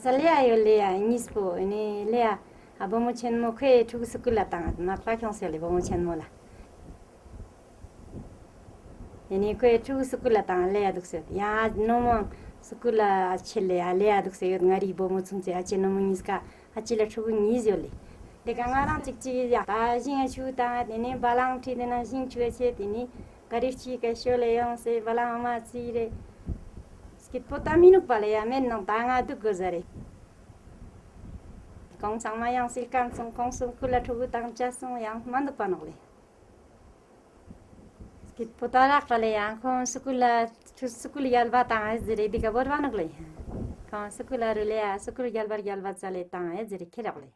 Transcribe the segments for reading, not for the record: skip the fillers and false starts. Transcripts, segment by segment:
Salea yo lea nispo ini lea abomo chenmo kwe chugu sukula tanga nakpa kyonsele bomo chenmo la ini kwe chugu sukula tanga lea dukse ya nomo sukula chele ya lea dukse yo ngari bomo chungche ache nomo niska achile chugu nizyo le de kangarang chikchi ya ta jinga chu ta ini balang thi dena jing chue che tini garifchi ka shole yon se balang ma chi re skit potaminu pale ya men nang tanga du gozare kong sang ma yang silkan sung kong sung kula thugu tang cha sung yang mandu panole skit potara pale yang kong sukula yalba tanga zire diga borwanole kong sukula rule sukula yalba chale tanga zire khirale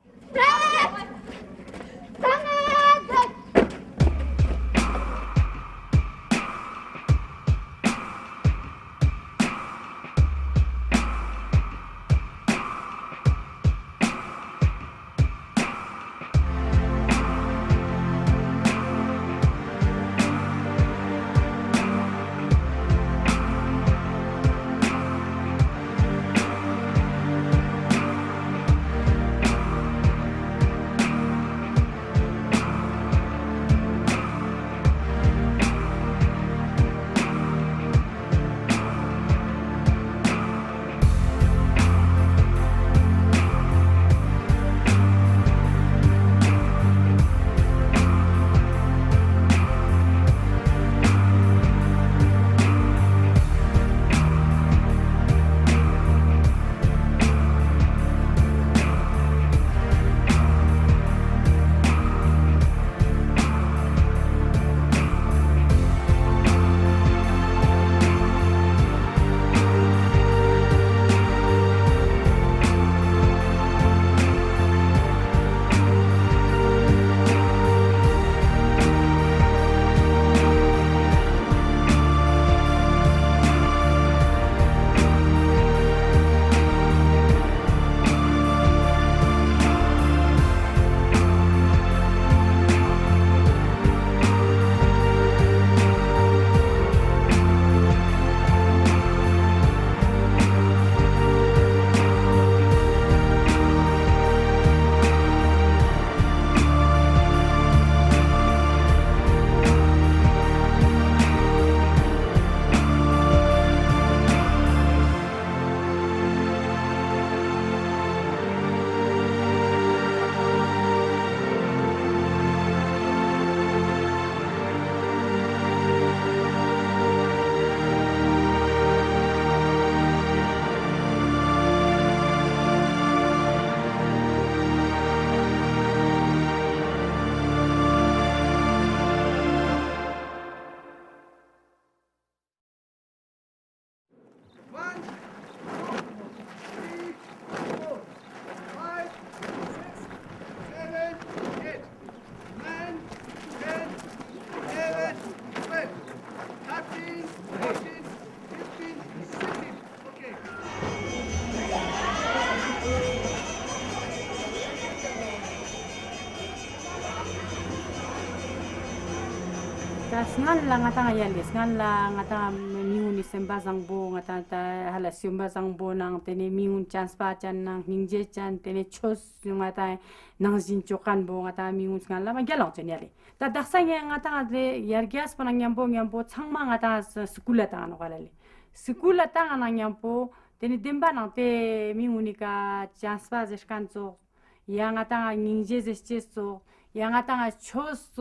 ngan la ngata ngayalis ngan la ngata miun isemba zangbo ngata ta hala simba zangbo nang tene miun chance pa chan nang ningje chan tene chos ngata nang jin chokan bo ngata miun ngan la ma gyalong chen yale ta daksa ngata de yargyas panang nyambo changma ngata skula ta no galale skula ta nang nyambo tene demba nang te miunika chance pa zeshkan zo yang ngata ningje zescho yang ngata chos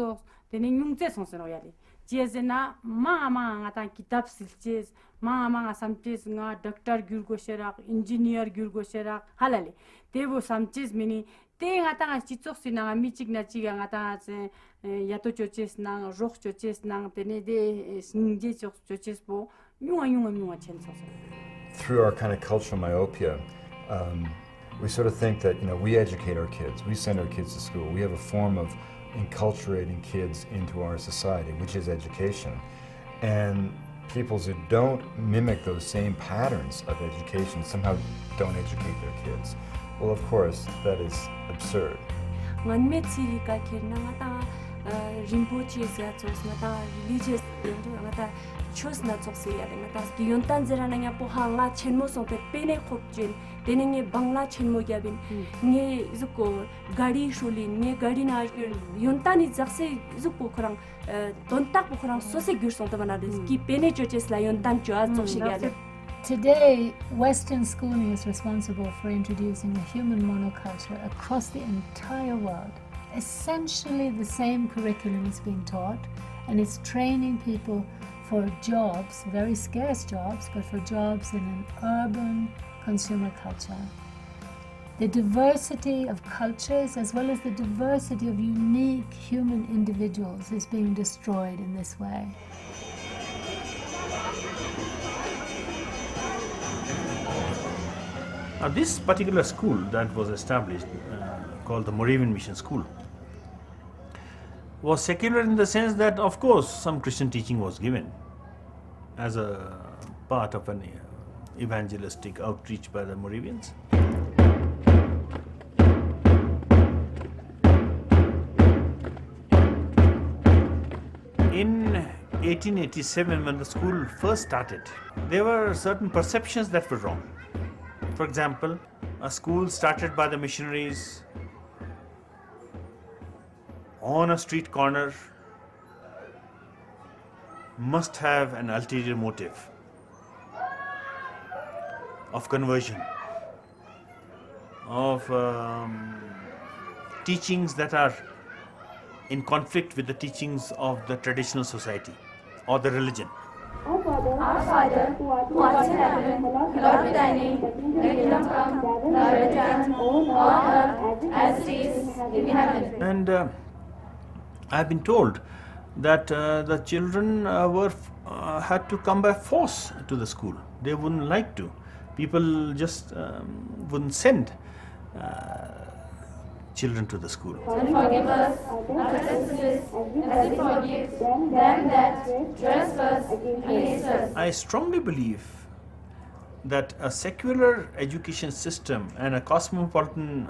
tene nyungje sonsero yale Jezena mama ngata kitab silches mga samchis nga doctor gyurgo sherak engineer gyurgo sherak halale tebo samchis mini te nga ta chichok sina michik na chiga nga ta yato choches na rokh choches na tene de singje choches bo nyunga chen so. Through our kind of cultural myopia, we sort of think that, we educate our kids, we send our kids to school, we have a form of enculturating kids into our society, which is education. And peoples who don't mimic those same patterns of education somehow don't educate their kids. Well, of course, that is absurd. Religious chose na tsok se ya de ta ki yontan zera na nya po ha nga chenmo so te pene khop jin dene nge bangla chenmo gya bin nge zuko gari shuli nge gari na yontan ni zakse zuko khorang don tak po khorang so se gyur so ta bana de ki pene churches la yontan chwa tsok shi gya de. Today, Western schooling is responsible for introducing a human monoculture across the entire world. Essentially, the same curriculum is being taught, and it's training people for jobs, very scarce jobs, but for jobs in an urban consumer culture. The diversity of cultures as well as the diversity of unique human individuals is being destroyed in this way. This particular school that was established, called the Moravian Mission School, was secular in the sense that, of course, some Christian teaching was given as a part of an evangelistic outreach by the Moravians. In 1887, when the school first started, there were certain perceptions that were wrong. For example, a school started by the missionaries on a street corner must have an ulterior motive of conversion, of teachings that are in conflict with the teachings of the traditional society or the religion. Our Father, who art in heaven, hallowed be thy name. Thy kingdom come, thy will be done on earth as it is in heaven. And I've been told that the children had to come by force to the school. They wouldn't like to. People just wouldn't send children to the school. And forgive us our trespasses, as we forgive them that trespass against us. I strongly believe that a secular education system and a cosmopolitan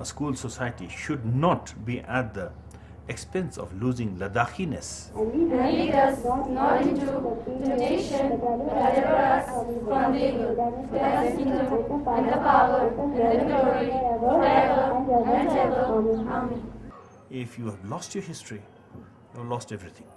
school society should not be at the expense of losing Ladakhiness. And lead us not into temptation, but deliver us from the evil. For thine is the kingdom, and the power, and the glory, forever and ever. Amen. If you have lost your history, you have lost everything.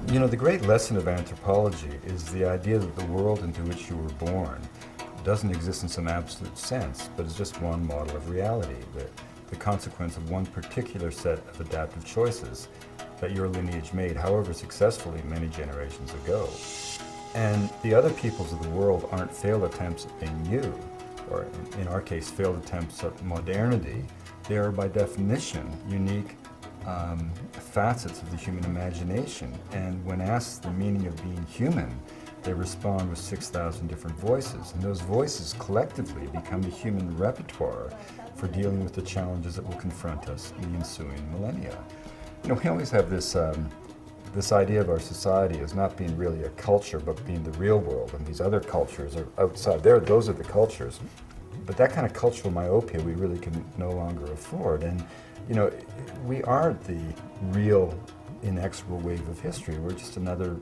You know, the great lesson of anthropology is the idea that the world into which you were born doesn't exist in some absolute sense, but is just one model of reality, the consequence of one particular set of adaptive choices that your lineage made, however successfully, many generations ago. And the other peoples of the world aren't failed attempts at being you, or in our case, failed attempts at modernity. They are by definition unique facets of the human imagination. And when asked the meaning of being human, they respond with 6,000 different voices. And those voices collectively become the human repertoire for dealing with the challenges that will confront us in the ensuing millennia. You know, we always have this idea of our society as not being really a culture, but being the real world, and these other cultures are outside there. Those are the cultures. But that kind of cultural myopia we really can no longer afford. And, you know, we aren't the real inexorable wave of history. We're just another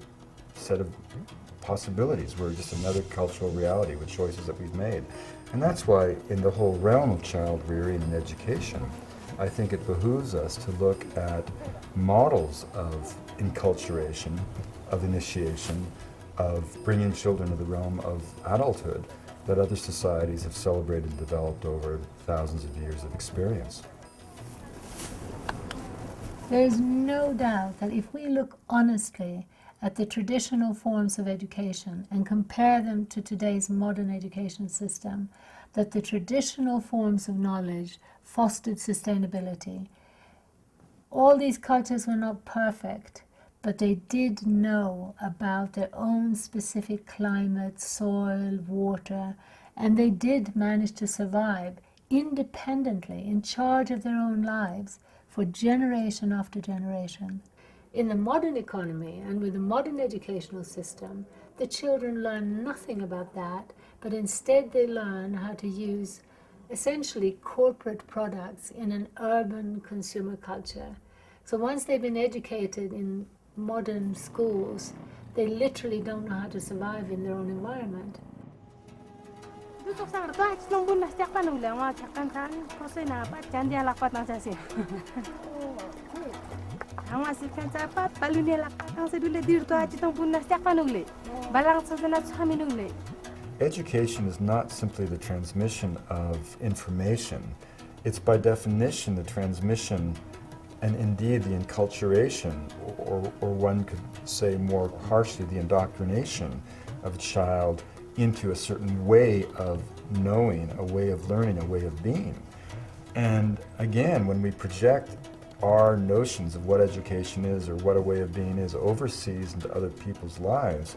set of possibilities. We're just another cultural reality with choices that we've made. And that's why in the whole realm of child rearing and education, I think it behooves us to look at models of enculturation, of initiation, of bringing children to the realm of adulthood that other societies have celebrated and developed over thousands of years of experience. There is no doubt that if we look honestly at the traditional forms of education and compare them to today's modern education system, that the traditional forms of knowledge fostered sustainability. All these cultures were not perfect, but they did know about their own specific climate, soil, water, and they did manage to survive independently, in charge of their own lives, for generation after generation. In the modern economy and with the modern educational system, the children learn nothing about that, but instead they learn how to use essentially corporate products in an urban consumer culture. So once they've been educated in modern schools, they literally don't know how to survive in their own environment. Education is not simply the transmission of information. It's by definition the transmission and indeed the enculturation, or one could say more harshly, the indoctrination of a child into a certain way of knowing, a way of learning, a way of being. And again, when we project our notions of what education is or what a way of being is overseas into other people's lives,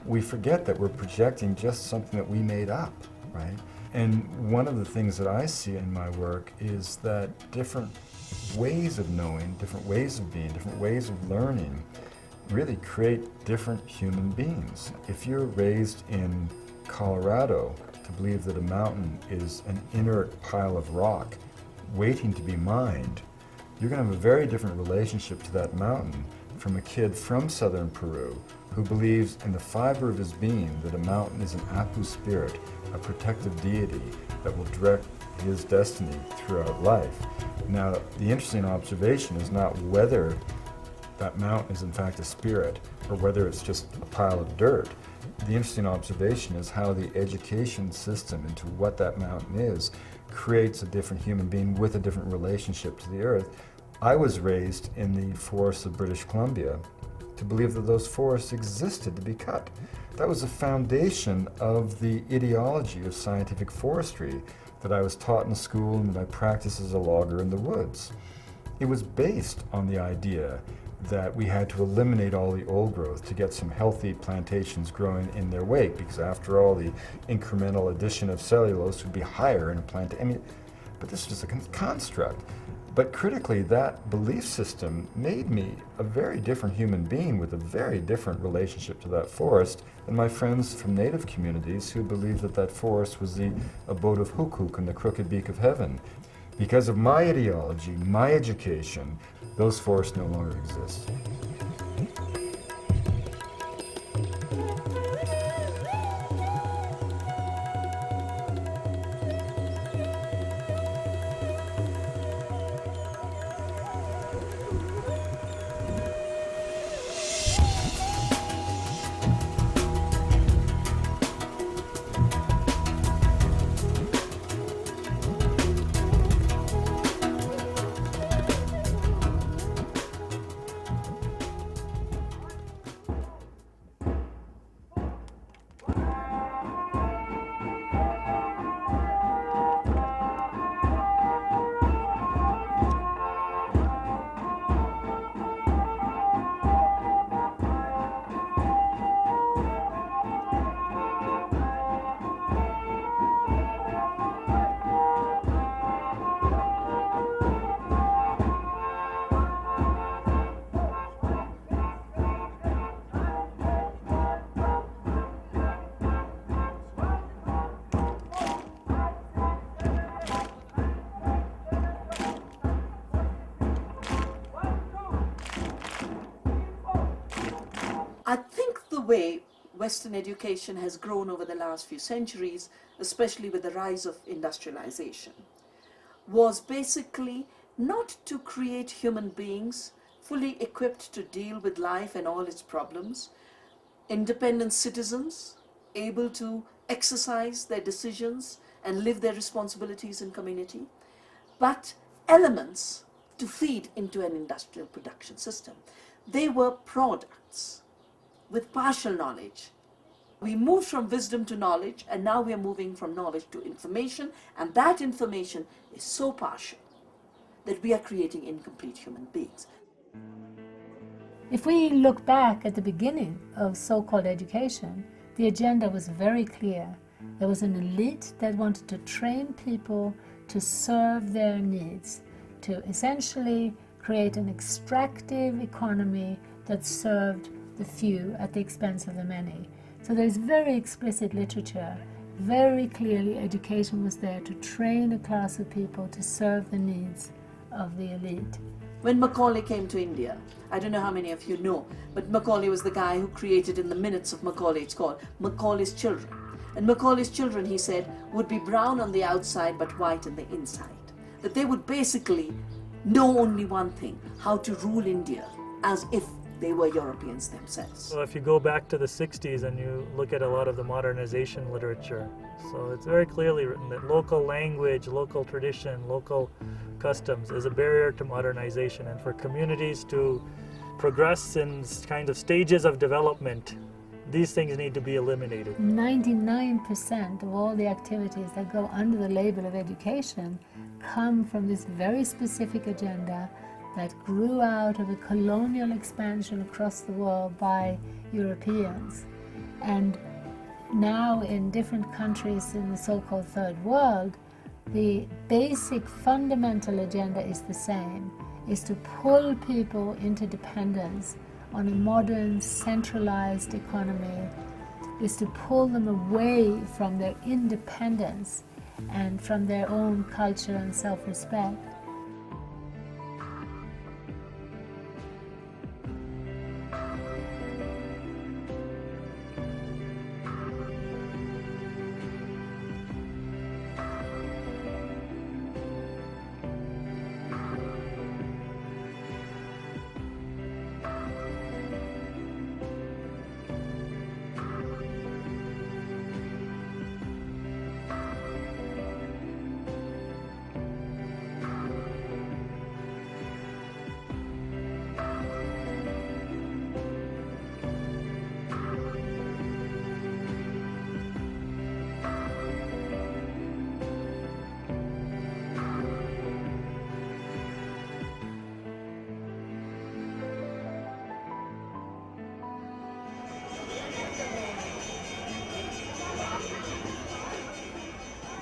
we forget that we're projecting just something that we made up, right? And one of the things that I see in my work is that different ways of knowing, different ways of being, different ways of learning really create different human beings. If you're raised in Colorado to believe that a mountain is an inert pile of rock waiting to be mined, you're going to have a very different relationship to that mountain from a kid from southern Peru who believes in the fiber of his being that a mountain is an Apu spirit, a protective deity that will direct his destiny throughout life. Now, the interesting observation is not whether that mountain is in fact a spirit or whether it's just a pile of dirt. The interesting observation is how the education system into what that mountain is creates a different human being with a different relationship to the earth. I was raised in the forests of British Columbia to believe that those forests existed to be cut. That was the foundation of the ideology of scientific forestry that I was taught in school and that I practiced as a logger in the woods. It was based on the idea that we had to eliminate all the old growth to get some healthy plantations growing in their wake, because after all, the incremental addition of cellulose would be higher in a plant. I mean, but this was a construct. But critically, that belief system made me a very different human being with a very different relationship to that forest than my friends from native communities who believed that that forest was the abode of Hukuk and the crooked beak of heaven. Because of my ideology, my education, those forests no longer exist. I think the way Western education has grown over the last few centuries, especially with the rise of industrialization, was basically not to create human beings fully equipped to deal with life and all its problems, independent citizens, able to exercise their decisions and live their responsibilities in community, but elements to feed into an industrial production system. They were products with partial knowledge. We moved from wisdom to knowledge, and now we are moving from knowledge to information, and that information is so partial that we are creating incomplete human beings. If we look back at the beginning of so-called education, the agenda was very clear. There was an elite that wanted to train people to serve their needs, to essentially create an extractive economy that served the few at the expense of the many. So there's very explicit literature. Very clearly education was there to train a class of people to serve the needs of the elite. When Macaulay came to India, I don't know how many of you know, but Macaulay was the guy who created in the minutes of Macaulay, it's called Macaulay's Children. And Macaulay's children, he said, would be brown on the outside but white on the inside. That they would basically know only one thing, how to rule India as if they were Europeans themselves. So if you go back to the 60s and you look at a lot of the modernization literature, so it's very clearly written that local language, local tradition, local customs is a barrier to modernization, and for communities to progress in kind of stages of development, these things need to be eliminated. 99% of all the activities that go under the label of education come from this very specific agenda that grew out of a colonial expansion across the world by Europeans. And now in different countries in the so-called third world, the basic fundamental agenda is the same, is to pull people into dependence on a modern centralized economy, is to pull them away from their independence and from their own culture and self-respect.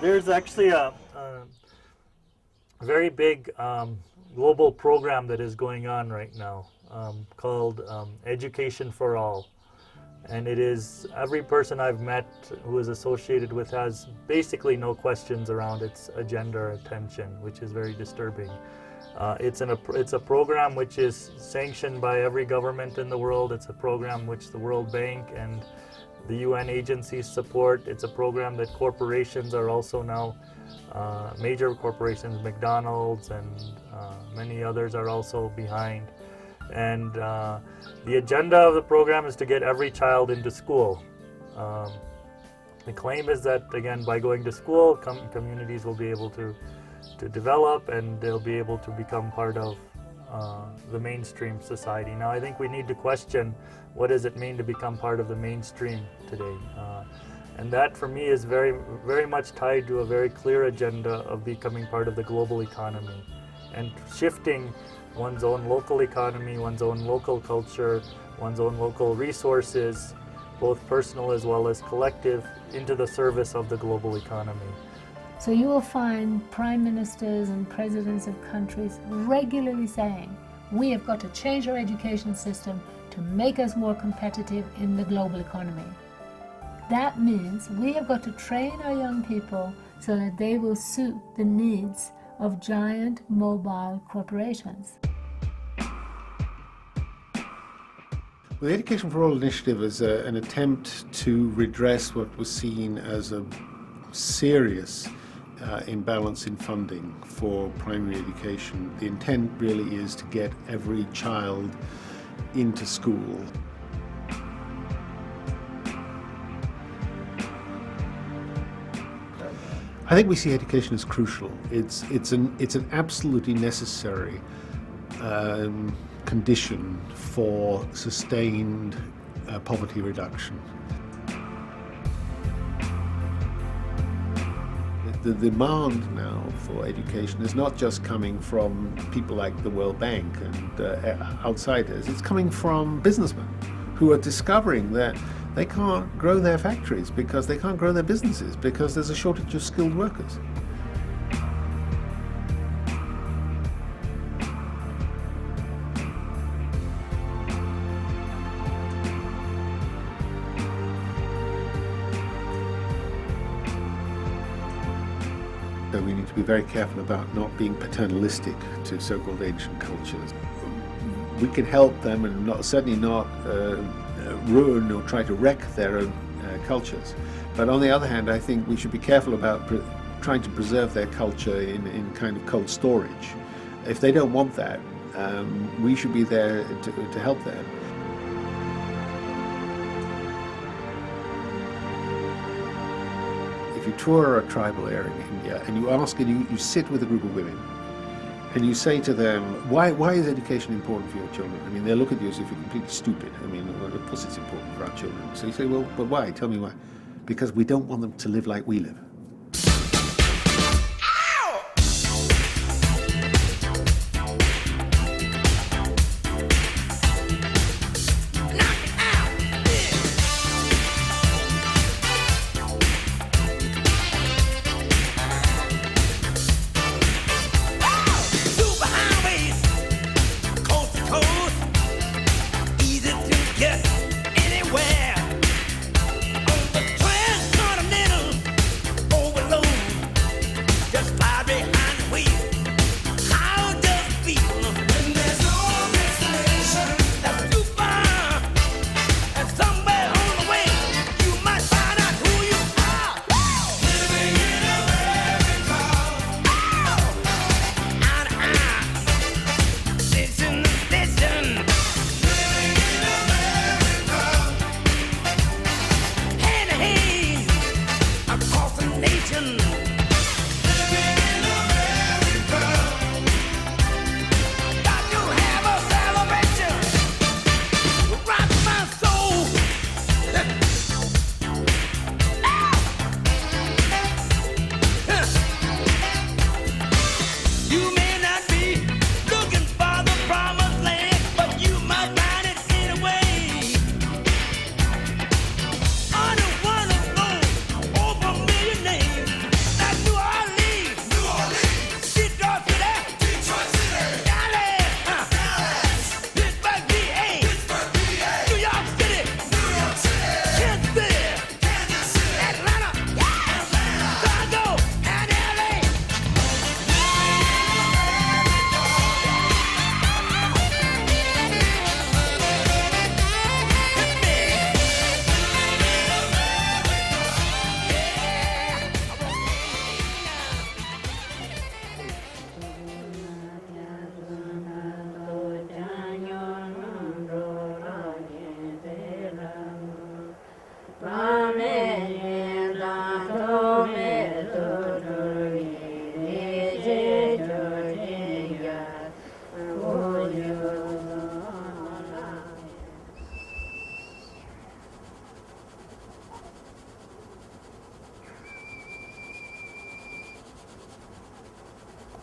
There's actually a very big global program that is going on right now called Education for All. And it is, every person I've met who is associated with has basically no questions around its agenda or attention, which is very disturbing. It's a program which is sanctioned by every government in the world. It's a program which the World Bank and the UN agencies support. It's a program that corporations are also now, major corporations, McDonald's and many others are also behind. And the agenda of the program is to get every child into school. The claim is that, again, by going to school, communities will be able to develop and they'll be able to become part of the mainstream society. Now, I think we need to question what does it mean to become part of the mainstream today. And that, for me, is very, very much tied to a very clear agenda of becoming part of the global economy and shifting one's own local economy, one's own local culture, one's own local resources, both personal as well as collective, into the service of the global economy. So you will find prime ministers and presidents of countries regularly saying, we have got to change our education system to make us more competitive in the global economy. That means we have got to train our young people so that they will suit the needs of giant mobile corporations. Well, the Education for All initiative is an attempt to redress what was seen as a serious imbalance in funding for primary education. The intent really is to get every child into school. I think we see education as crucial. It's an absolutely necessary condition for sustained poverty reduction. The demand now for education is not just coming from people like the World Bank and outsiders. It's coming from businessmen who are discovering that they can't grow their factories because they can't grow their businesses because there's a shortage of skilled workers. So we need to be very careful about not being paternalistic to so-called ancient cultures. We can help them and certainly not ruin or try to wreck their own cultures. But on the other hand, I think we should be careful about trying to preserve their culture in kind of cold storage. If they don't want that, we should be there to help them. If you tour a tribal area in India and you ask and you sit with a group of women and you say to them, why is education important for your children? I mean, they'll look at you as if you're completely stupid. I mean, well, of course it's important for our children. So you say, well, but why? Tell me why. Because we don't want them to live like we live.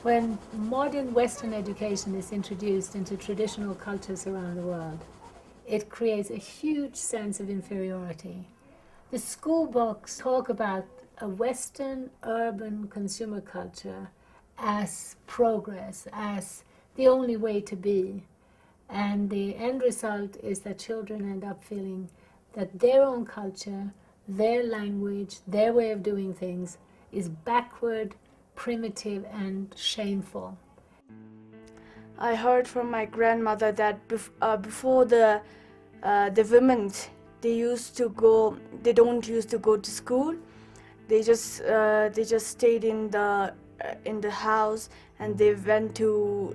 When modern Western education is introduced into traditional cultures around the world, it creates a huge sense of inferiority. The school books talk about a Western urban consumer culture as progress, as the only way to be. And the end result is that children end up feeling that their own culture, their language, their way of doing things is backward, primitive and shameful. I heard from my grandmother that before the the women, they don't used to go to school. They just stayed in the house, and they went to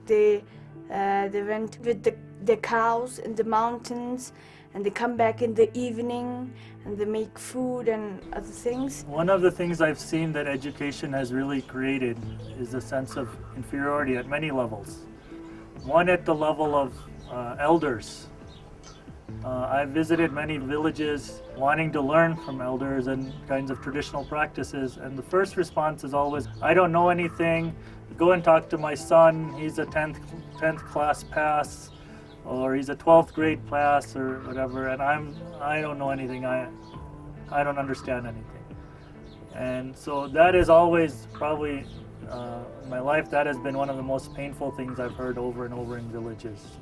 they went with the cows in the mountains, and they come back in the evening and they make food and other things. One of the things I've seen that education has really created is a sense of inferiority at many levels. One, at the level of elders. I've visited many villages wanting to learn from elders and kinds of traditional practices, and the first response is always, I don't know anything, go and talk to my son, he's a 10th class pass, or he's a 12th grade pass, or whatever, and I don't know anything, I don't understand anything. And so that is always probably, in my life, that has been one of the most painful things I've heard over and over in villages.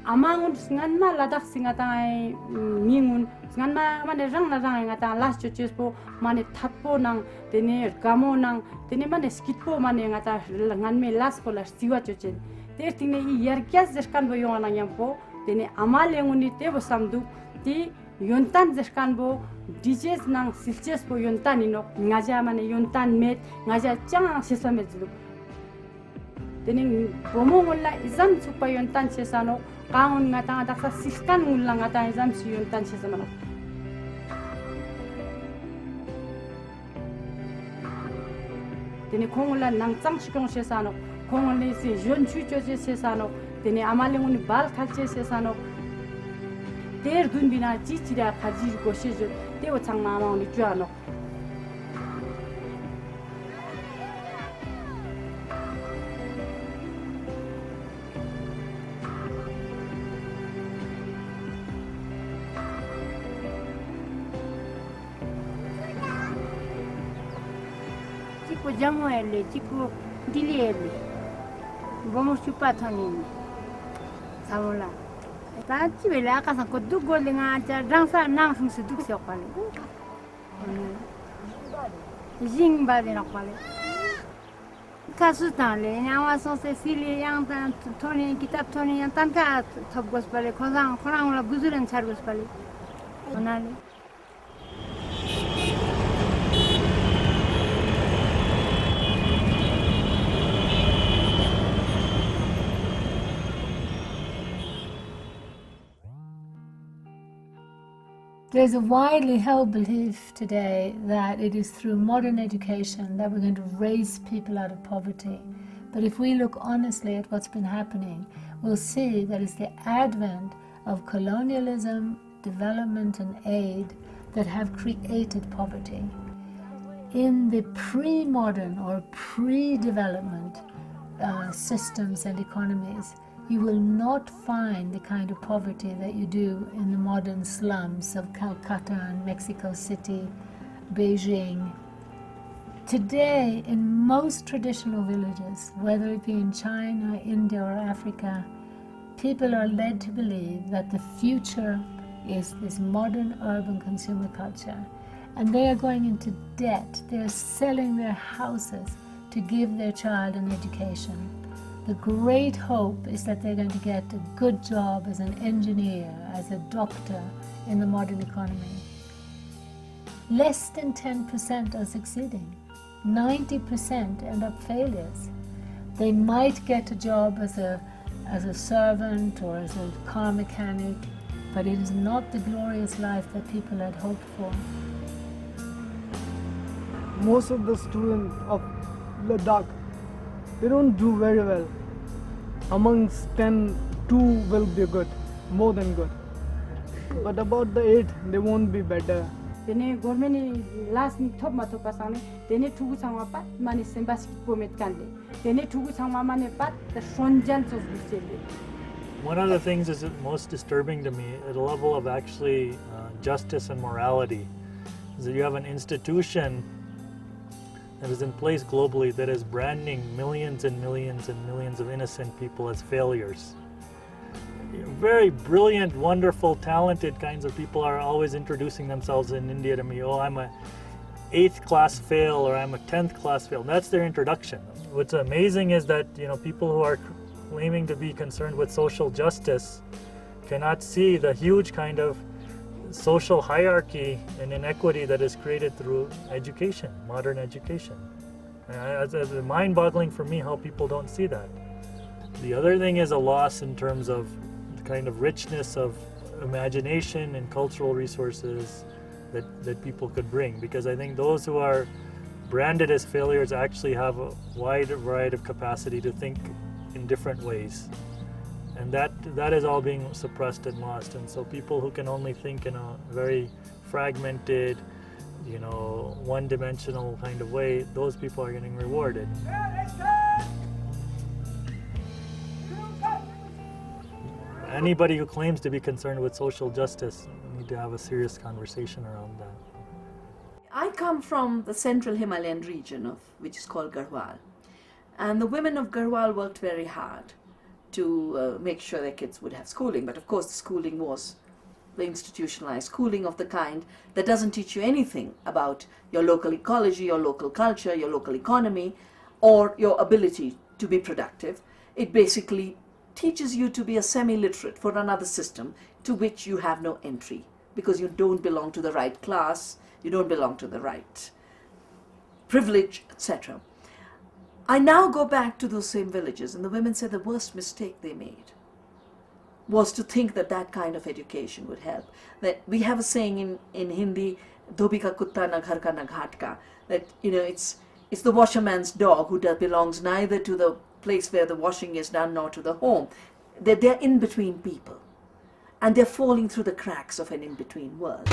Amangun singanma ladak singatang mingun singanma mane rang na rang ngatang last churches po mane thatpo nang tene gamo nang tene mane skitpo mane ngata nganme last po las siwa churches ter tine yarkyas zeskan bo yona nyampo tene amale nguni te bo samdu ti yontan zeskan bo dijes nang silches po yontan ino ngaja mane yontan met ngaja chang sesamet lu tene bomongula izam supa yontan sesano kangun nga tanga daksa siskan ngulang nga tanga izam si yontan sesamano tene kongula nang chang shikong sesano kongule si jon chucho sesano tene amalenguni bal khalche sesano ter dunbina chichira khajir goshejo teo changma amauni juano Jamoelle, chico diliele, vamos chupatoni. Samola. Tati vela casa con du golinga cha dansa nang sung se duk se kwale. Jing ba de na kwale. Kasu tan le nyawa so se sili yang tan toni kitab toni yang tan ka thop gos pale khosang la guzuran char gos pale. Onale. There's a widely held belief today that it is through modern education that we're going to raise people out of poverty. But if we look honestly at what's been happening, we'll see that it's the advent of colonialism, development and aid that have created poverty. In the pre-modern or pre-development systems and economies, you will not find the kind of poverty that you do in the modern slums of Calcutta and Mexico City, Beijing. Today, in most traditional villages, whether it be in China, India or Africa, people are led to believe that the future is this modern urban consumer culture. And they are going into debt. They are selling their houses to give their child an education. The great hope is that they're going to get a good job as an engineer, as a doctor in the modern economy. Less than 10% are succeeding. 90% end up failures. They might get a job as a servant or as a car mechanic, but it is not the glorious life that people had hoped for. Most of the students of Ladakh, they don't do very well. Amongst 10, 2 will be good, more than good. But about the 8, they won't be better. Tene government last top mato pasane tene tugu sangwa pat mane sembas pomet kande tene tugu sangwa mane pat the shonjan of bisele. One of the things is most disturbing to me at a level of actually justice and morality is that you have an institution that is in place globally that is branding millions and millions and millions of innocent people as failures. Very brilliant, wonderful, talented kinds of people are always introducing themselves in India to me. Oh, I'm a 8th class fail or I'm a 10th class fail. That's their introduction. What's amazing is that people who are claiming to be concerned with social justice cannot see the huge kind of social hierarchy and inequity that is created through education, modern education. It's mind-boggling for me how people don't see that. The other thing is a loss in terms of the kind of richness of imagination and cultural resources that people could bring, because I think those who are branded as failures actually have a wide variety of capacity to think in different ways. And that is all being suppressed and lost. And so people who can only think in a very fragmented, one-dimensional kind of way, those people are getting rewarded. Anybody who claims to be concerned with social justice need to have a serious conversation around that. I come from the central Himalayan region which is called Garhwal. And the women of Garhwal worked very hard to make sure their kids would have schooling. But of course the schooling was the institutionalized schooling of the kind that doesn't teach you anything about your local ecology, your local culture, your local economy, or your ability to be productive. It basically teaches you to be a semi-literate for another system to which you have no entry, because you don't belong to the right class, you don't belong to the right privilege, etc. I now go back to those same villages, and the women said the worst mistake they made was to think that that kind of education would help. That we have a saying in Hindi, "Dhobi ka kutta na ghar ka na ghat ka," that it's the washerman's dog who belongs neither to the place where the washing is done nor to the home. That they're in between people, and they're falling through the cracks of an in-between world.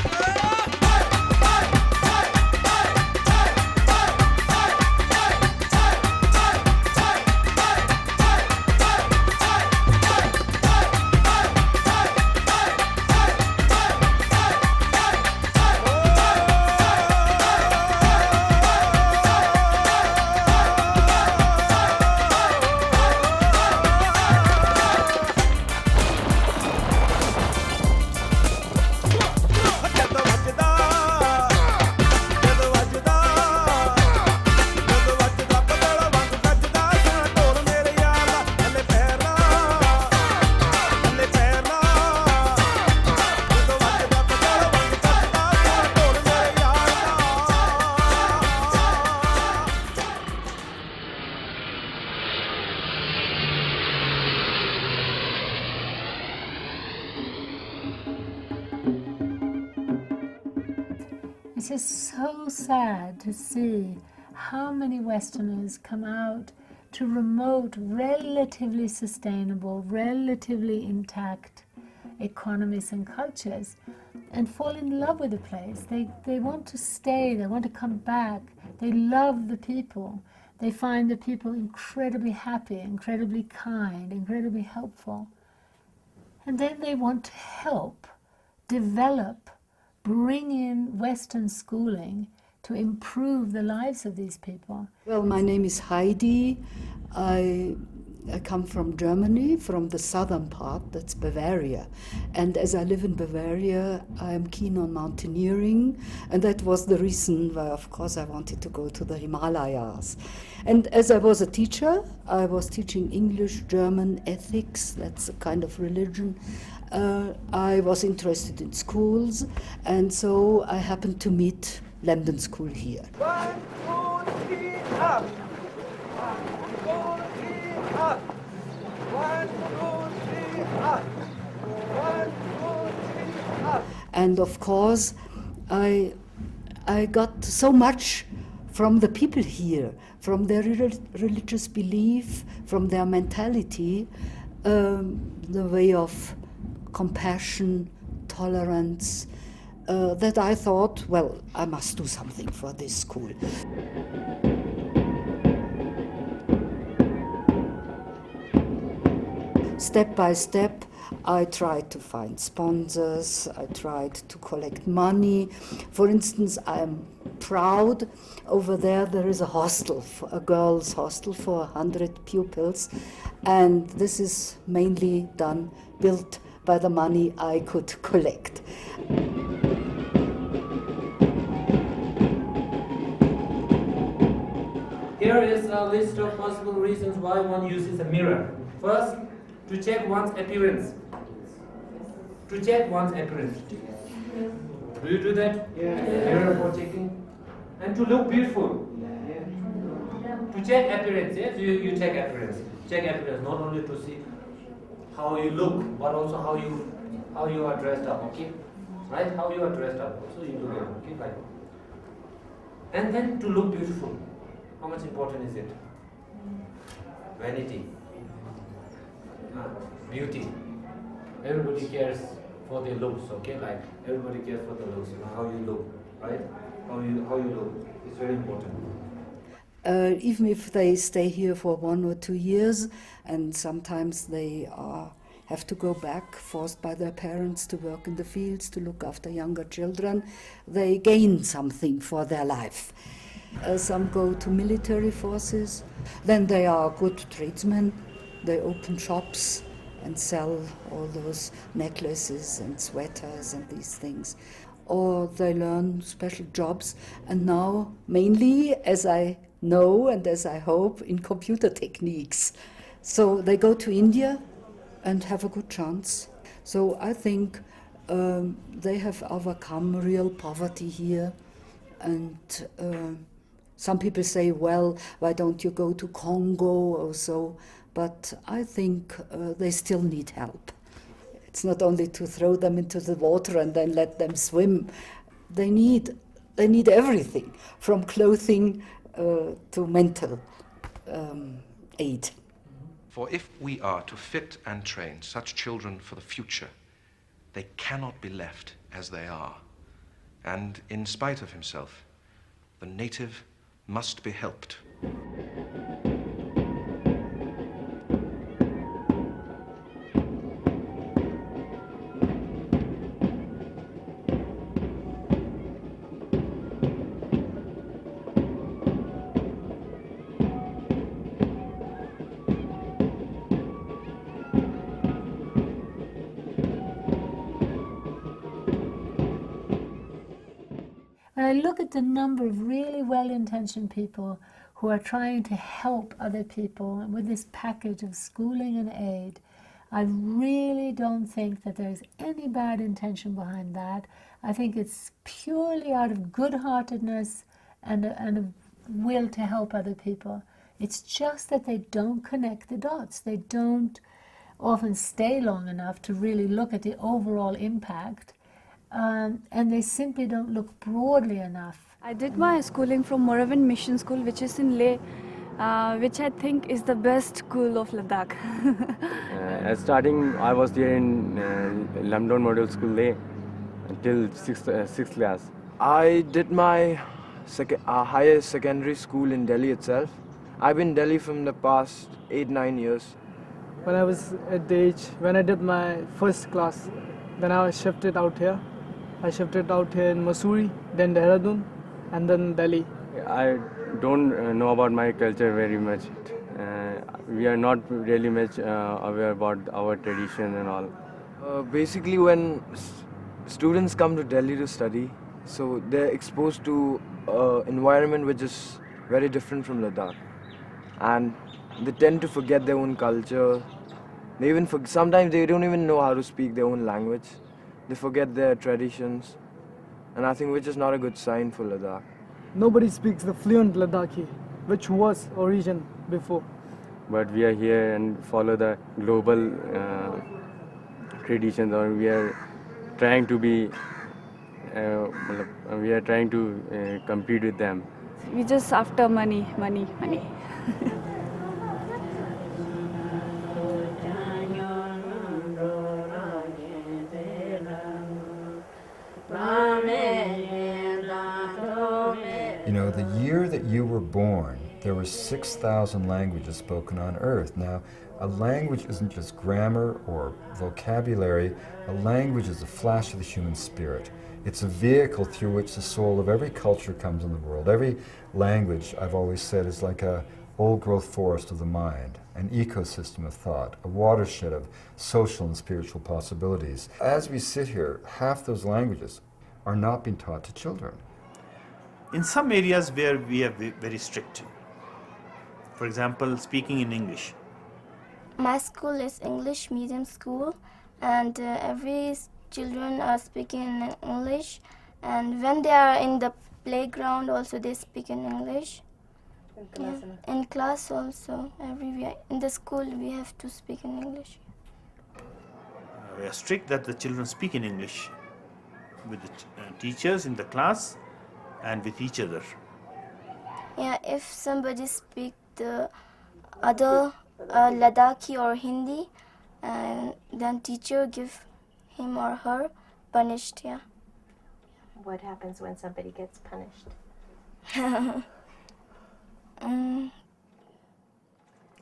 It is so sad to see how many Westerners come out to remote, relatively sustainable, relatively intact economies and cultures and fall in love with the place. They want to stay, they want to come back, they love the people. They find the people incredibly happy, incredibly kind, incredibly helpful. And then they want to help develop, bring in Western schooling to improve the lives of these people. Well, my name is Heidi. I come from Germany, from the southern part, that's Bavaria. And as I live in Bavaria, I am keen on mountaineering, and that was the reason why, of course, I wanted to go to the Himalayas. And as I was a teacher, I was teaching English, German, ethics, that's a kind of religion. I was interested in schools, and so I happened to meet London School here. 1, 2, 3, up. 1, 2, 3, up. 1, 2, 3, up. 1, 2, 3, up. And of course, I got so much from the people here, from their religious belief, from their mentality, the way of compassion, tolerance, that I thought, well, I must do something for this school. Step by step, I tried to find sponsors, I tried to collect money. For instance, I'm proud, over there is a hostel, a girls' hostel for 100 pupils, and this is mainly built by the money I could collect. Here is a list of possible reasons why one uses a mirror. First, to check one's appearance. To check one's appearance. Do you do that? Yeah. Mirror for checking. And to look beautiful. To check appearance, yes? You check appearance. Check appearance, not only to see how you look, but also how you are dressed up, okay? Right? How you are dressed up. So you do that, okay? Right. And then to look beautiful. How much important is it? Vanity. Beauty. Everybody cares for their looks, okay? Like everybody cares for the looks, how you look, right? How you look. It's very important. Even if they stay here for 1 or 2 years, and sometimes they have to go back, forced by their parents to work in the fields, to look after younger children, they gain something for their life. Some go to military forces, then they are good tradesmen, they open shops and sell all those necklaces and sweaters and these things. Or they learn special jobs, and now mainly, as I know and as I hope, in computer techniques. So they go to India and have a good chance. So I think they have overcome real poverty here. And some people say, well, why don't you go to Congo or so? But I think they still need help. It's not only to throw them into the water and then let them swim. They need everything, from clothing to mental aid. For if we are to fit and train such children for the future, they cannot be left as they are. And in spite of himself, the native must be helped. When I look at the number of really well-intentioned people who are trying to help other people with this package of schooling and aid, I really don't think that there's any bad intention behind that. I think it's purely out of good-heartedness and a will to help other people. It's just that they don't connect the dots. They don't often stay long enough to really look at the overall impact. And they simply don't look broadly enough. I did my schooling from Moravian Mission School, which is in Leh, which I think is the best school of Ladakh. Starting, I was there in Lamdon Model School Leh until 6th class. I did my higher secondary school in Delhi itself. I've been in Delhi from the past 8-9 years. When I was at the age, when I did my first class, then I was shifted out here. I shifted out here in Mussoorie, then Dehradun, and then Delhi. I don't know about my culture very much. We are not really much aware about our tradition and all. Basically, when students come to Delhi to study, so they're exposed to an environment which is very different from Ladakh. And they tend to forget their own culture. They even sometimes they don't even know how to speak their own language. They forget their traditions, and I think which is not a good sign for Ladakh. Nobody speaks the fluent Ladakhi, which was origin before. But we are here and follow the global traditions, or we are trying to be, we are trying to compete with them. We just after money, money, money. You know, the year that you were born, there were 6,000 languages spoken on Earth. Now, a language isn't just grammar or vocabulary. A language is a flash of the human spirit. It's a vehicle through which the soul of every culture comes in the world. Every language, I've always said, is like an old-growth forest of the mind, an ecosystem of thought, a watershed of social and spiritual possibilities. As we sit here, half those languages are not being taught to children. In some areas where we are very strict, for example, speaking in English, My school is English medium school, and every children are speaking in English, and when they are in the playground also they speak in English. In class also, everywhere. In the school we have to speak in English. We are strict that the children speak in English with the teachers in the class and with each other. Yeah, if somebody speak the other Ladakhi or Hindi, and then teacher give him or her punished. Yeah. What happens when somebody gets punished?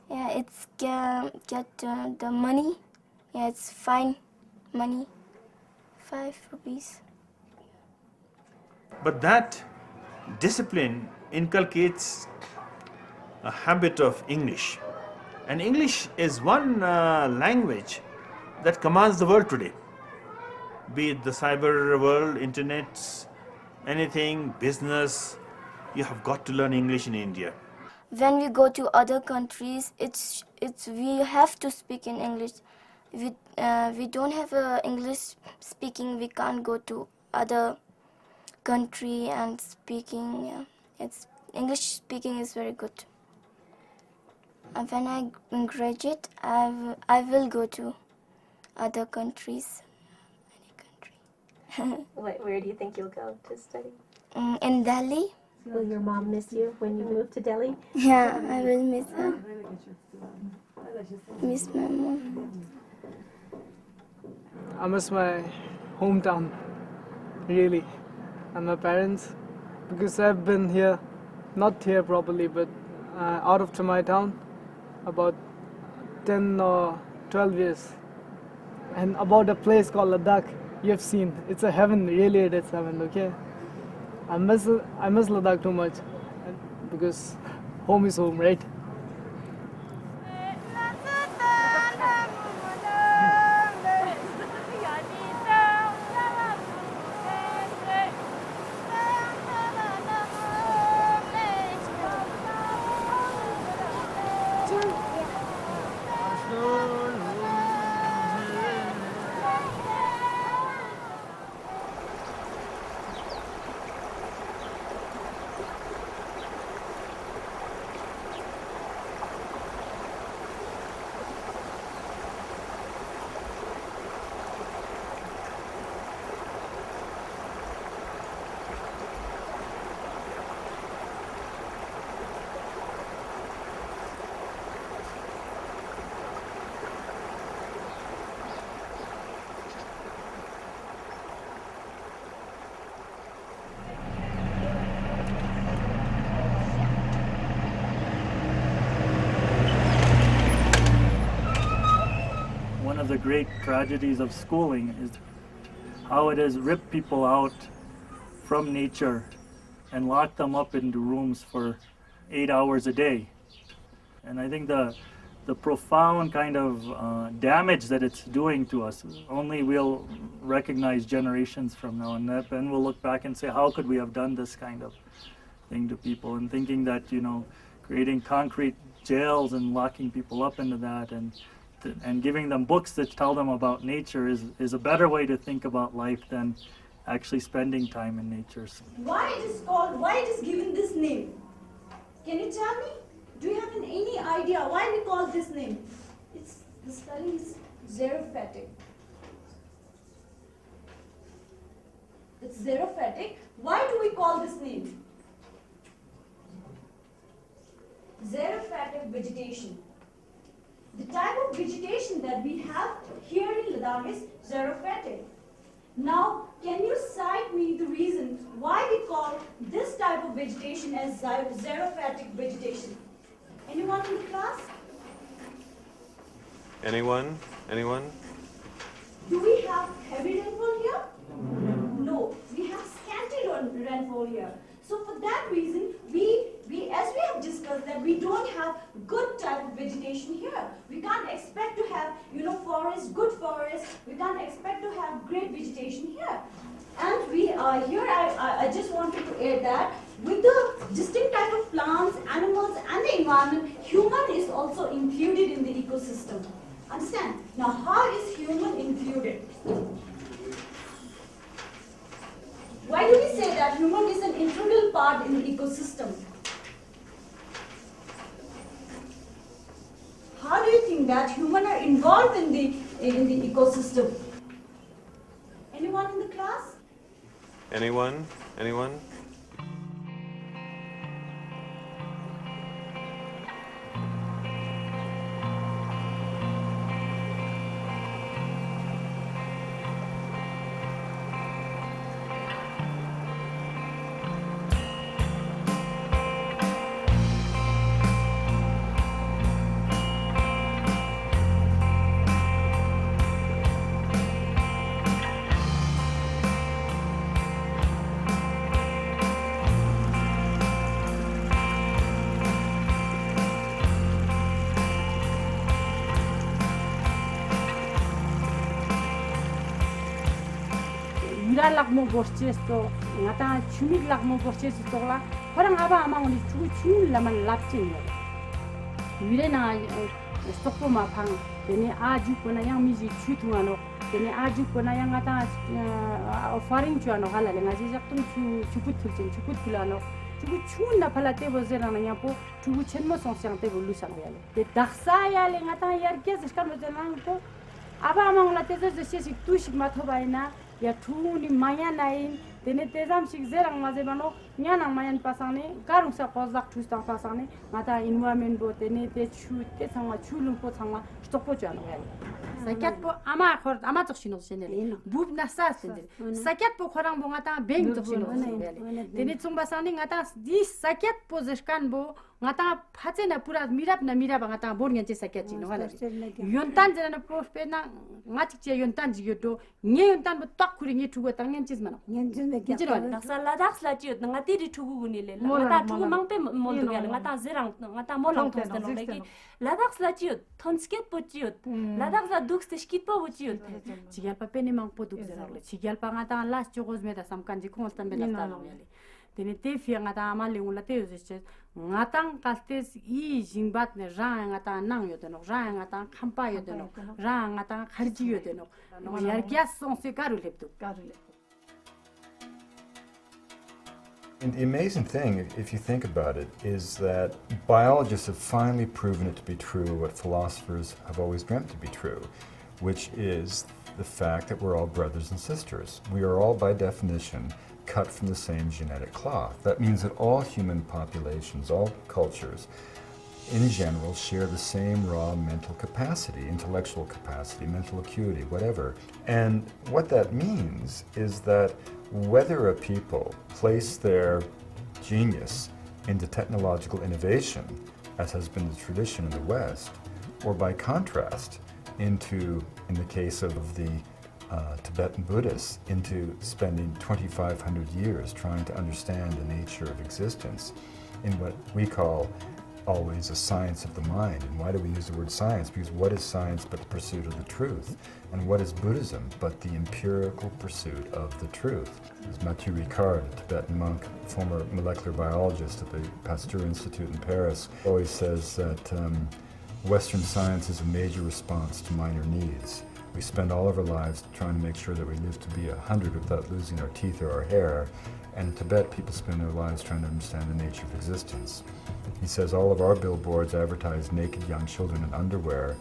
Yeah, it's get the money. Yeah, it's fine money, 5 rupees. But that discipline inculcates a habit of English. And English is one language that commands the world today. Be it the cyber world, internet, anything, business, you have got to learn English in India. When we go to other countries, it's we have to speak in English. We don't have English speaking. We can't go to other country and speaking. Yeah. It's English speaking is very good. And when I graduate, I will go to other countries. Any country. Where do you think you'll go to study? In Delhi. Will your mom miss you when you move to Delhi? Yeah, I will miss her. Miss my mom. I miss my hometown, really, and my parents, because I've been here, not here properly, but out of my town, about 10 or 12 years. And about a place called Ladakh, you have seen, it's a heaven, really it is heaven, okay? I miss Ladakh too much, because home is home, right? The great tragedies of schooling is how it has ripped people out from nature and locked them up into rooms for 8 hours a day. And I think the profound kind of damage that it's doing to us, only we'll recognize generations from now, and then we'll look back and say, how could we have done this kind of thing to people? And thinking that, you know, creating concrete jails and locking people up into that and giving them books that tell them about nature is a better way to think about life than actually spending time in nature. Why it is given this name? Can you tell me? Do you have any idea why we call this name? The study is xerophatic. It's xerophatic. Why do we call this name? Xerophatic vegetation. The type of vegetation that we have here in Ladakh is xerophatic. Now, can you cite me the reason why we call this type of vegetation as xerophatic vegetation? Anyone in the class? Anyone? Do we have heavy rainfall here? No, we have scanty rainfall here. So for that reason, as we have discussed, that we don't have good type of vegetation here. We can't expect to have, forest, good forest. We can't expect to have great vegetation here. And we are here, I just wanted to add that with the distinct type of plants, animals, and the environment, human is also included in the ecosystem. Understand? Now, how is human included? Why do we say that human is an integral part in the ecosystem? How do you think that human are involved in the ecosystem? Anyone in the class? Anyone? Anyone? Iralak mo borchesto, ngata chumik lak mo borchesto tola, parang aba ama oni chumil laman lapchin. Vire na stokpo ma pang, tene aju pona yang miji chutungano, tene aju pona yang ngata offering chuano halale ngaji jaktum chuput tulchen chuput kulano. Chugu chun la palate bozera na yapo, chugu chenmo sonsyang te bolusan yale. Te daksa yale ngata yarkes iskan bozelang po, aba ama ngla teze zesi tushik mathobaina. Ya tuni maya nain, tene tezam sik zerang mazebano, nyana mayan pasane, karung sa kozak chustang pasane, mata environment bo tene te chu te sangwa chulung po sangwa stokpo jano yale. Sakyat po ama khor ama toksino senele. Bub nasa senele. Sakyat po khorang bo ngata beng toksino senele. Tene tsumbasane ngata di sakyat po zeshkan bo ngata phache na pura mirap ngata bor ngenche sakyat chino wala. Yontan jana po pena ngachik che yontan jiyoto nge yontan bo tak khuri nge thugo tang ngenchis mano. Ngenchis me kya. Naksa ladak la chiot ngati ri thugu gunile. Ngata thugu mangpe mondu yale ngata zerang ngata molang thos tano legi. Ladak la chiot thonsket po chiot. Ladak la duks te skit po chiot. Chigyal pa pene mang po duk zerale. Chigyal pa ngata las chogos meta samkanji konstan bela tano yale. Tene te fia ngata ama leungla te yose ngatang kaltes I jingbat ne ra ngata nang yodeno ra ngata khampa yodeno ra ngata kharji yodeno no yar kya sonse karu lepto. And the amazing thing, if you think about it, is that biologists have finally proven it to be true what philosophers have always dreamt to be true, which is the fact that we're all brothers and sisters. We are all, by definition, cut from the same genetic cloth. That means that all human populations, all cultures, in general, share the same raw mental capacity, intellectual capacity, mental acuity, whatever. And what that means is that whether a people place their genius into technological innovation, as has been the tradition in the West, or by contrast, into, in the case of the Tibetan Buddhists, into spending 2,500 years trying to understand the nature of existence in what we call always a science of the mind. And why do we use the word science? Because what is science but the pursuit of the truth? And what is Buddhism but the empirical pursuit of the truth? As Mathieu Ricard, a Tibetan monk, former molecular biologist at the Pasteur Institute in Paris, always says that Western science is a major response to minor needs. We spend all of our lives trying to make sure that we live to be 100 without losing our teeth or our hair. And in Tibet, people spend their lives trying to understand the nature of existence. He says all of our billboards advertise naked young children in underwear.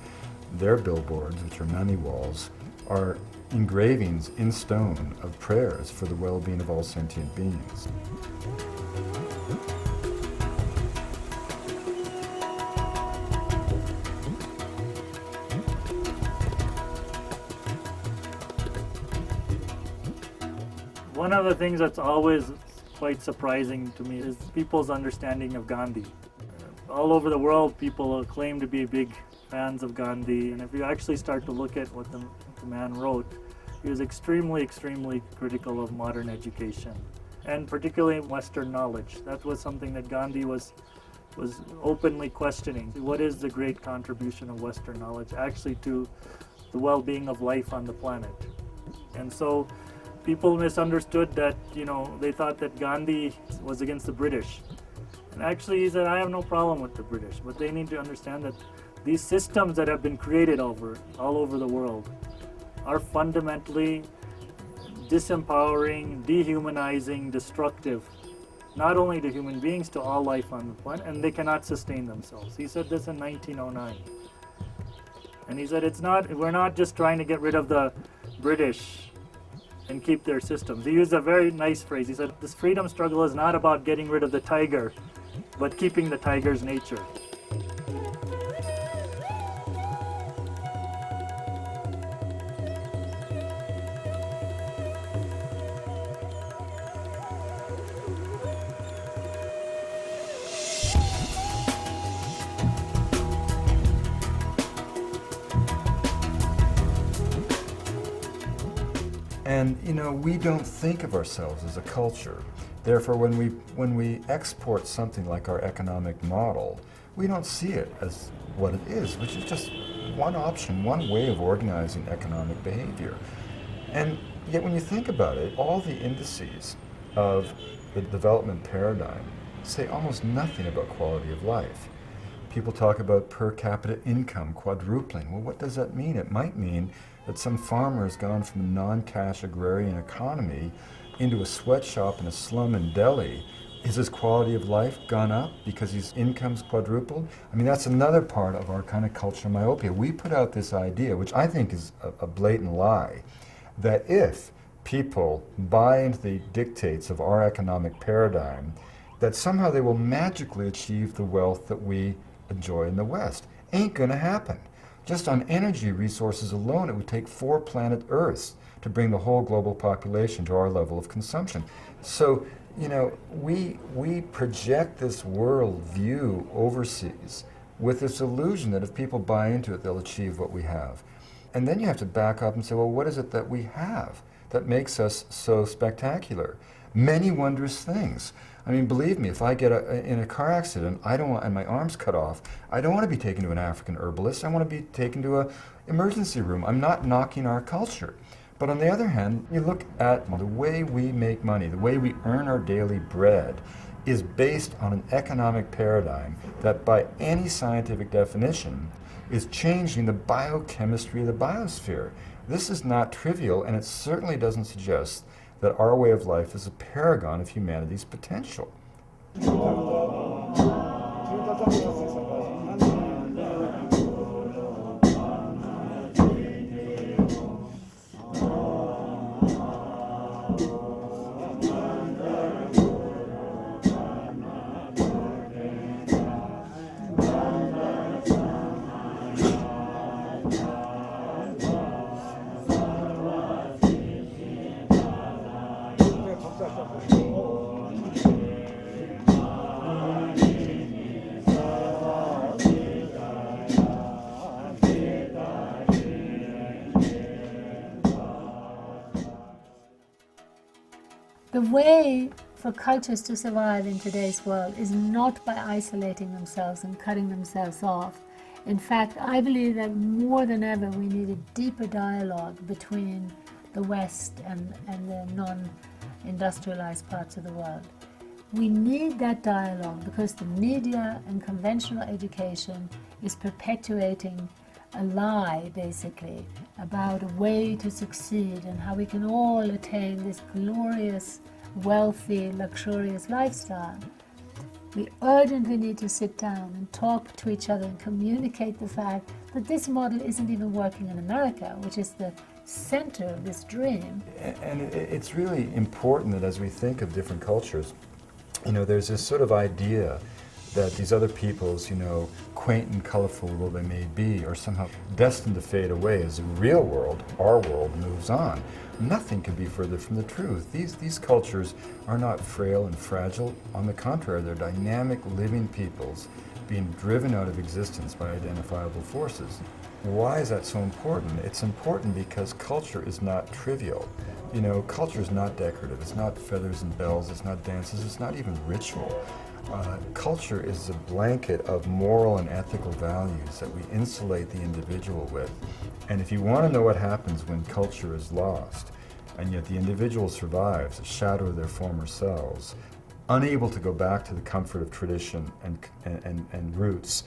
Their billboards, which are mani walls, are engravings in stone of prayers for the well-being of all sentient beings. One of the things that's always quite surprising to me is people's understanding of Gandhi. All over the world, people claim to be big fans of Gandhi, and if you actually start to look at what the man wrote, he was extremely, extremely critical of modern education, and particularly Western knowledge. That was something that Gandhi was openly questioning. What is the great contribution of Western knowledge actually to the well-being of life on the planet? And so people misunderstood that, they thought that Gandhi was against the British. And actually, he said, I have no problem with the British, but they need to understand that these systems that have been created all over the world are fundamentally disempowering, dehumanizing, destructive, not only to human beings, to all life on the planet, and they cannot sustain themselves. He said this in 1909. And he said, we're not just trying to get rid of the British and keep their systems. He used a very nice phrase. He said, this freedom struggle is not about getting rid of the tiger, but keeping the tiger's nature. And we don't think of ourselves as a culture. Therefore, when we export something like our economic model, we don't see it as what it is, which is just one option, one way of organizing economic behavior. And yet when you think about it, all the indices of the development paradigm say almost nothing about quality of life. People talk about per capita income quadrupling. Well, what does that mean? It might mean that some farmer has gone from a non-cash agrarian economy into a sweatshop in a slum in Delhi. Is his quality of life gone up because his income's quadrupled? I mean, that's another part of our kind of cultural myopia. We put out this idea, which I think is a blatant lie, that if people buy into the dictates of our economic paradigm, that somehow they will magically achieve the wealth that we enjoy in the West. Ain't gonna happen. Just on energy resources alone, it would take 4 planet Earths to bring the whole global population to our level of consumption. So, we project this world view overseas with this illusion that if people buy into it, they'll achieve what we have. And then you have to back up and say, well, what is it that we have that makes us so spectacular? Many wondrous things. I mean, believe me, if I get in a car accident, and my arm's cut off, I don't want to be taken to an African herbalist. I want to be taken to an emergency room. I'm not knocking our culture. But on the other hand, you look at the way we make money, the way we earn our daily bread, is based on an economic paradigm that by any scientific definition is changing the biochemistry of the biosphere. This is not trivial, and it certainly doesn't suggest that our way of life is a paragon of humanity's potential. The way for cultures to survive in today's world is not by isolating themselves and cutting themselves off. In fact, I believe that more than ever we need a deeper dialogue between the West and the non-industrialized parts of the world. We need that dialogue because the media and conventional education is perpetuating a lie, basically, about a way to succeed and how we can all attain this glorious, wealthy, luxurious lifestyle. We urgently need to sit down and talk to each other and communicate the fact that this model isn't even working in America, which is the center of this dream. And it's really important that as we think of different cultures, there's this sort of idea that these other peoples, quaint and colorful though they may be, are somehow destined to fade away as the real world, our world, moves on. Nothing could be further from the truth. These cultures are not frail and fragile. On the contrary, they're dynamic, living peoples being driven out of existence by identifiable forces. Why is that so important? It's important because culture is not trivial. Culture is not decorative. It's not feathers and bells. It's not dances. It's not even ritual. Culture is a blanket of moral and ethical values that we insulate the individual with. And if you want to know what happens when culture is lost, and yet the individual survives, a shadow of their former selves, unable to go back to the comfort of tradition and roots,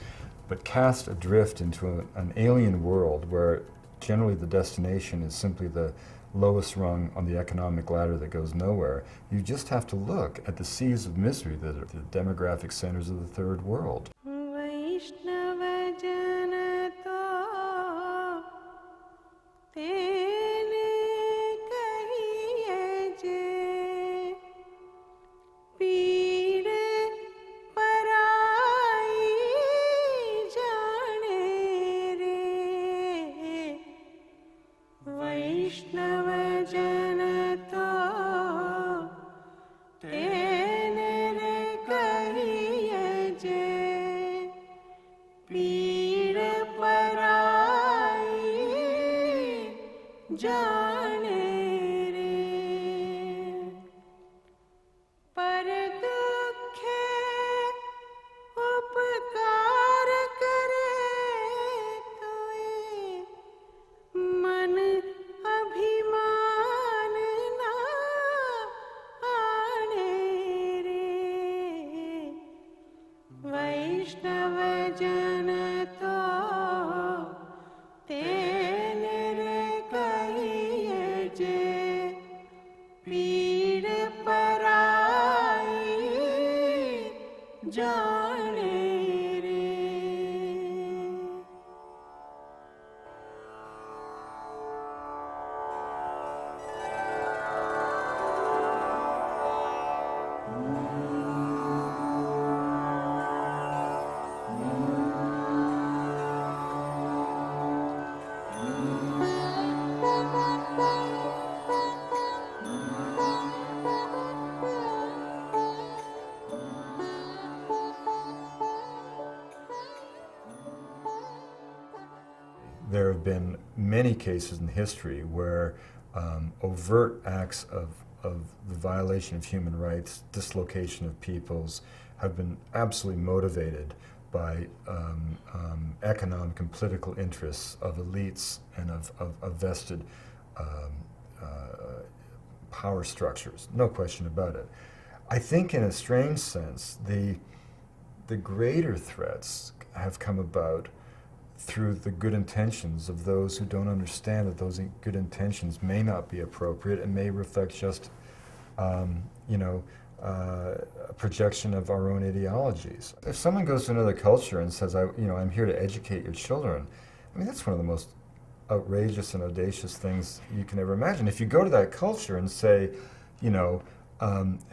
but cast adrift into an alien world where generally the destination is simply the lowest rung on the economic ladder that goes nowhere. You just have to look at the seas of misery that are the demographic centers of the third world. There have been many cases in history where overt acts of the violation of human rights, dislocation of peoples, have been absolutely motivated by economic and political interests of elites and of vested power structures. No question about it. I think in a strange sense, the greater threats have come about through the good intentions of those who don't understand that those good intentions may not be appropriate and may reflect just, a projection of our own ideologies. If someone goes to another culture and says, I'm here to educate your children, I mean, that's one of the most outrageous and audacious things you can ever imagine. If you go to that culture and say,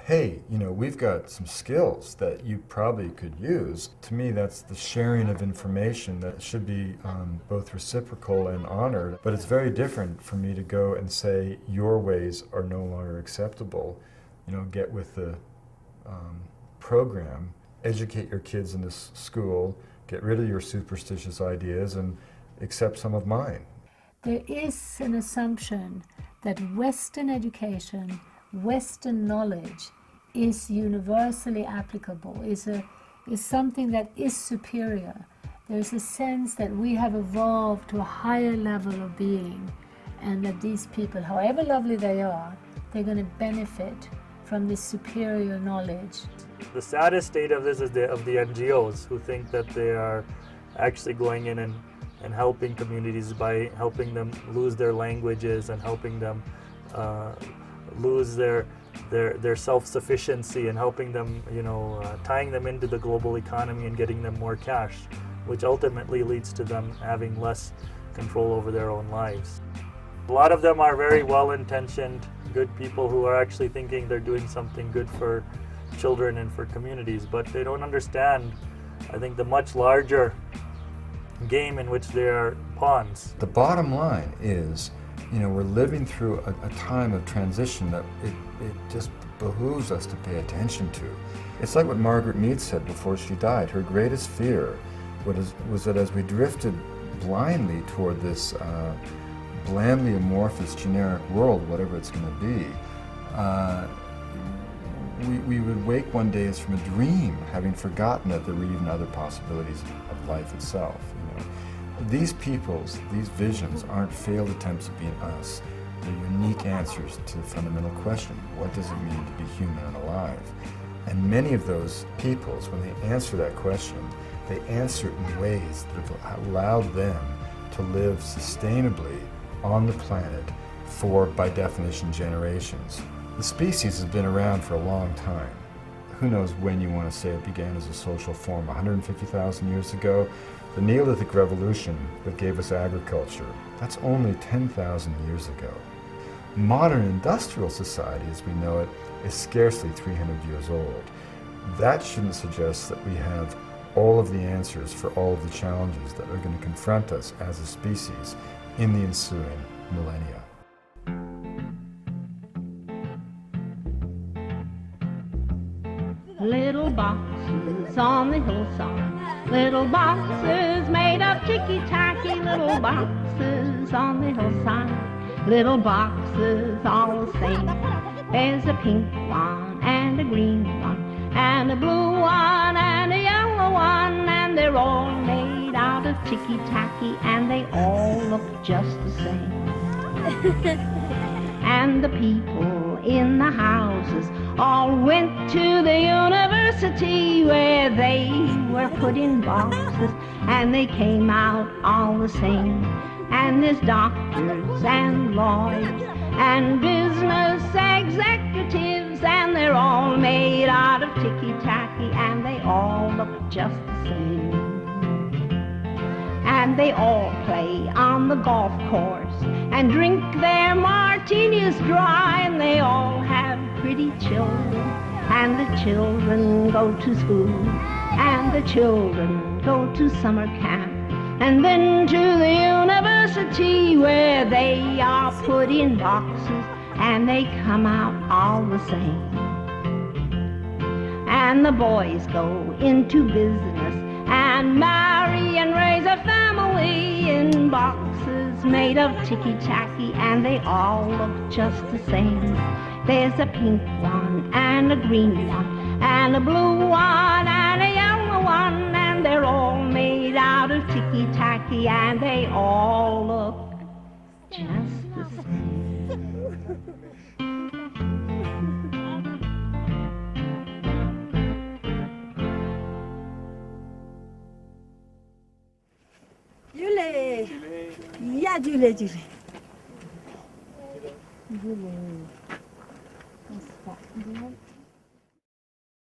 hey, we've got some skills that you probably could use. To me, that's the sharing of information that should be both reciprocal and honored. But it's very different for me to go and say, your ways are no longer acceptable. Get with the program, educate your kids in this school, get rid of your superstitious ideas, and accept some of mine. There is an assumption that Western education, Western knowledge is universally applicable, is something that is superior. There's a sense that we have evolved to a higher level of being, and that these people, however lovely they are, they're going to benefit from this superior knowledge. The saddest state of this is of the NGOs, who think that they are actually going in and helping communities by helping them lose their languages and helping them lose their self-sufficiency and helping them, tying them into the global economy and getting them more cash, which ultimately leads to them having less control over their own lives. A lot of them are very well-intentioned, good people who are actually thinking they're doing something good for children and for communities, but they don't understand, I think, the much larger game in which they are pawns. The bottom line is, we're living through a time of transition that it just behooves us to pay attention to. It's like what Margaret Mead said before she died. Her greatest fear was that as we drifted blindly toward this blandly amorphous generic world, whatever it's going to be, we would wake one day as from a dream, having forgotten that there were even other possibilities of life itself. These peoples, these visions, aren't failed attempts at being us. They're unique answers to the fundamental question: what does it mean to be human and alive? And many of those peoples, when they answer that question, they answer it in ways that have allowed them to live sustainably on the planet for, by definition, generations. The species has been around for a long time. Who knows when you want to say it began as a social form? 150,000 years ago? The Neolithic Revolution that gave us agriculture, that's only 10,000 years ago. Modern industrial society, as we know it, is scarcely 300 years old. That shouldn't suggest that we have all of the answers for all of the challenges that are going to confront us as a species in the ensuing millennia. Little boxes on the hillside, little boxes made of ticky-tacky, little boxes on the hillside, little boxes all the same. There's a pink one and a green one and a blue one and a yellow one, and they're all made out of ticky-tacky and they all look just the same. And the people in the houses all went to the university where they were put in boxes and they came out all the same. And there's doctors and lawyers and business executives, and they're all made out of ticky-tacky and they all look just the same. And they all play on the golf course and drink their martinis dry, and they all have pretty children, and the children go to school, and the children go to summer camp, and then to the university where they are put in boxes and they come out all the same. And the boys go into business and marry and raise a family in boxes made of ticky-tacky, and they all look just the same. There's a pink one and a green one and a blue one and a yellow one, and they're all made out of ticky-tacky and they all look just the same. Julie! Yeah, Julie, Julie. Julie.